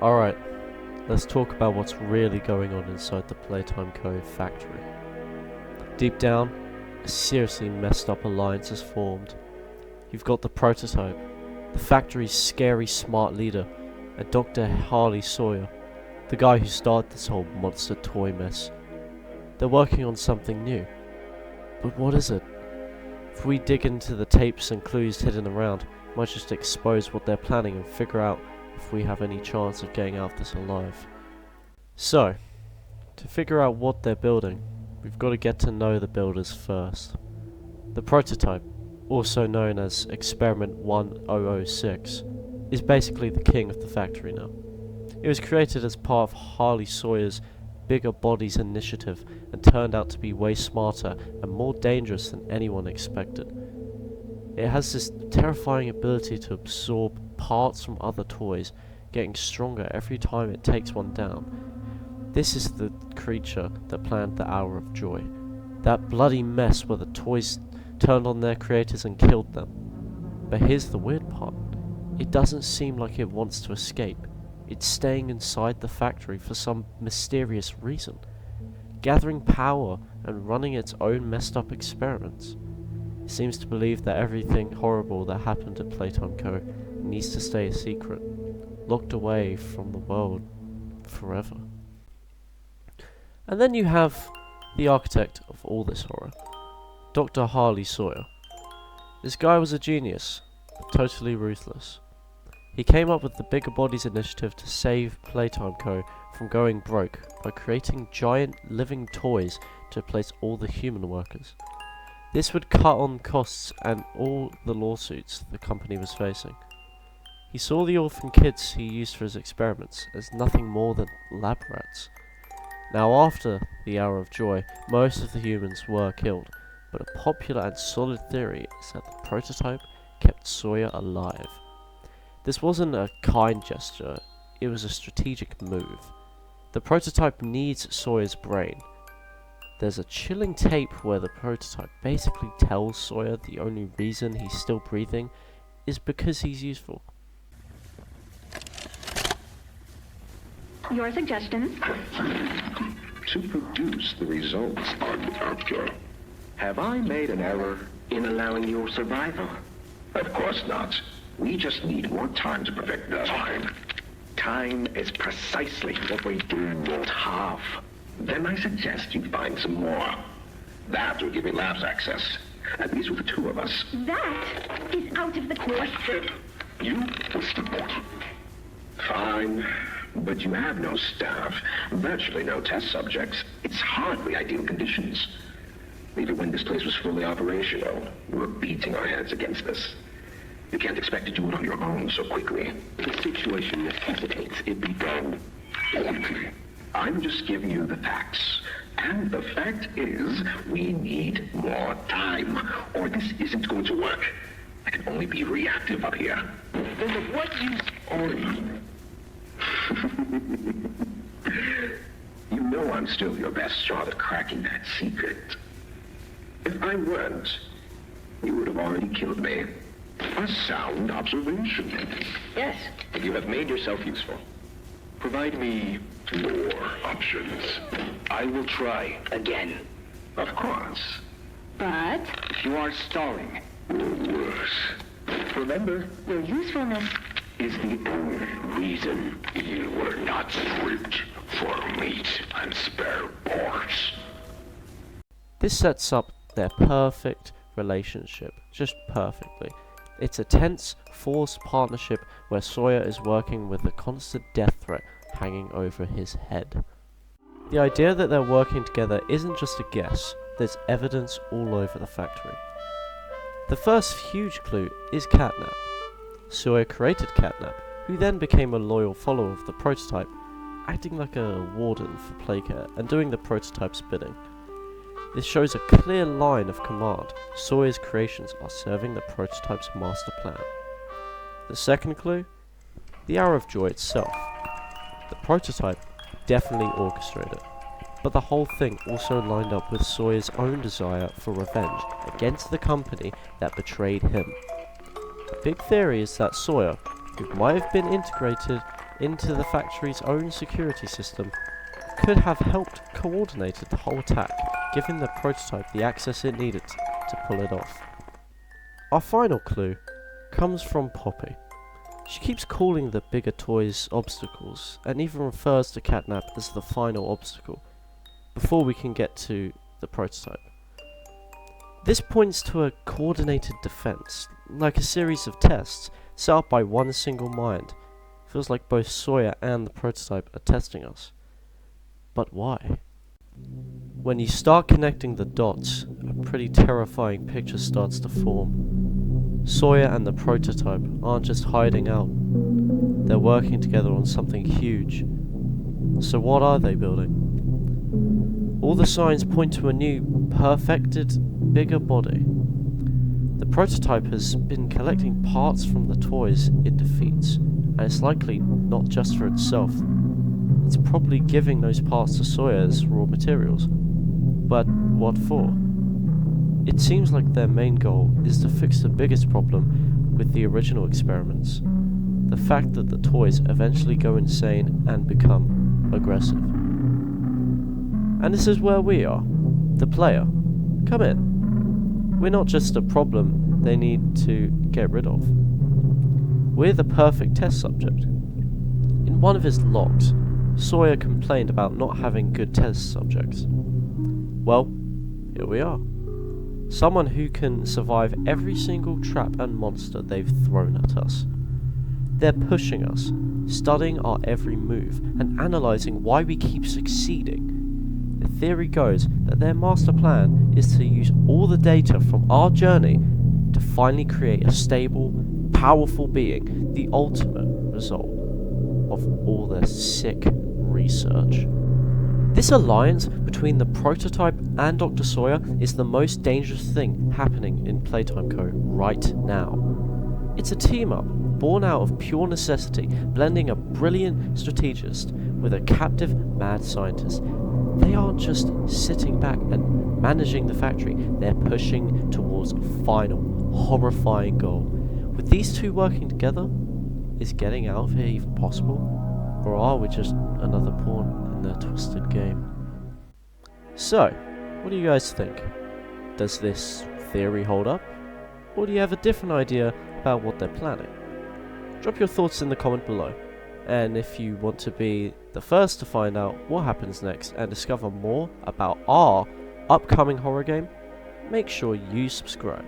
Alright, let's talk about what's really going on inside the Playtime Co. factory. Deep down, a seriously messed up alliance has formed. You've got the prototype, the factory's scary smart leader, and Dr. Harley Sawyer, the guy who started this whole monster toy mess. They're working on something new. But what is it? If we dig into the tapes and clues hidden around, we might just expose what they're planning and figure out if we have any chance of getting out of this alive. So, to figure out what they're building, we've got to get to know the builders first. The prototype, also known as Experiment 1006, is basically the king of the factory now. It was created as part of Harley Sawyer's Bigger Bodies initiative and turned out to be way smarter and more dangerous than anyone expected. It has this terrifying ability to absorb parts from other toys, getting stronger every time it takes one down. This is the creature that planned the Hour of Joy, that bloody mess where the toys turned on their creators and killed them. But here's the weird part. It doesn't seem like it wants to escape. It's staying inside the factory for some mysterious reason, gathering power and running its own messed up experiments. It seems to believe that everything horrible that happened at Playtime Co. needs to stay a secret, locked away from the world forever. And then you have the architect of all this horror, Dr. Harley Sawyer. This guy was a genius, but totally ruthless. He came up with the Bigger Bodies initiative to save Playtime Co. from going broke by creating giant living toys to replace all the human workers. This would cut on costs and all the lawsuits the company was facing. He saw the orphan kids he used for his experiments as nothing more than lab rats. Now after the Hour of Joy, most of the humans were killed, but a popular and solid theory is that the prototype kept Sawyer alive. This wasn't a kind gesture, it was a strategic move. The prototype needs Sawyer's brain. There's a chilling tape where the prototype basically tells Sawyer the only reason he's still breathing is because he's useful. Your suggestions? To produce the results I'm after. Have I made an error in allowing your survival? Of course not. We just need more time to perfect that. Time is precisely what we do not have. Then I suggest you find some more. That will give me labs access. At least with the two of us. That is out of the question. You will support. Fine. But you have no staff, virtually no test subjects. It's hardly ideal conditions. Even when this place was fully operational, we were beating our heads against this. You can't expect to do it on your own so quickly. The situation necessitates it be done quickly. I'm just giving you the facts. And the fact is, we need more time, or this isn't going to work. I can only be reactive up here. Then of what use are you? You know I'm still your best shot at cracking that secret. If I weren't, you would have already killed me. A sound observation. Yes. You have made yourself useful. Provide me more options. I will try. Again. Of course. But You are stalling. Or worse. Remember, your usefulness. is the only reason you were not stripped for meat and spare parts. This sets up their perfect relationship, just perfectly. It's a tense, forced partnership where Sawyer is working with a constant death threat hanging over his head. The idea that they're working together isn't just a guess, there's evidence all over the factory. The first huge clue is Catnap. Sawyer created Catnap, who then became a loyal follower of the prototype, acting like a warden for Playcare and doing the prototype's bidding. This shows a clear line of command. Sawyer's creations are serving the prototype's master plan. The second clue? The Hour of Joy itself. The prototype definitely orchestrated it, but the whole thing also lined up with Sawyer's own desire for revenge against the company that betrayed him. A big theory is that Sawyer, who might have been integrated into the factory's own security system could have helped coordinated the whole attack, giving the prototype the access it needed to pull it off. Our final clue comes from Poppy. She keeps calling the bigger toys obstacles, and even refers to Catnap as the final obstacle, before we can get to the prototype. This points to a coordinated defense, like a series of tests set up by one single mind. Feels like both Sawyer and the prototype are testing us. But why? When you start connecting the dots, a pretty terrifying picture starts to form. Sawyer and the prototype aren't just hiding out, they're working together on something huge. So what are they building? All the signs point to a new, perfected, bigger body. The prototype has been collecting parts from the toys it defeats, and it's likely not just for itself. It's probably giving those parts to Sawyer as raw materials. But what for? It seems like their main goal is to fix the biggest problem with the original experiments. The fact that the toys eventually go insane and become aggressive. And this is where we are, the player. Come in. We're not just a problem they need to get rid of. We're the perfect test subject. In one of his logs, Sawyer complained about not having good test subjects. Well, here we are. Someone who can survive every single trap and monster they've thrown at us. They're pushing us, studying our every move, and analysing why we keep succeeding. The theory goes that their master plan is to use all the data from our journey to finally create a stable, powerful being, the ultimate result of all their sick research. This alliance between the prototype and Dr. Sawyer is the most dangerous thing happening in Playtime Co. right now. It's a team-up born out of pure necessity, blending a brilliant strategist with a captive mad scientist. They aren't just sitting back and managing the factory, they're pushing towards a final, horrifying goal. With these two working together, is getting out of here even possible? Or are we just another pawn in their twisted game? So, what do you guys think? Does this theory hold up? Or do you have a different idea about what they're planning? Drop your thoughts in the comment below. And if you want to be the first to find out what happens next and discover more about our upcoming horror game, make sure you subscribe.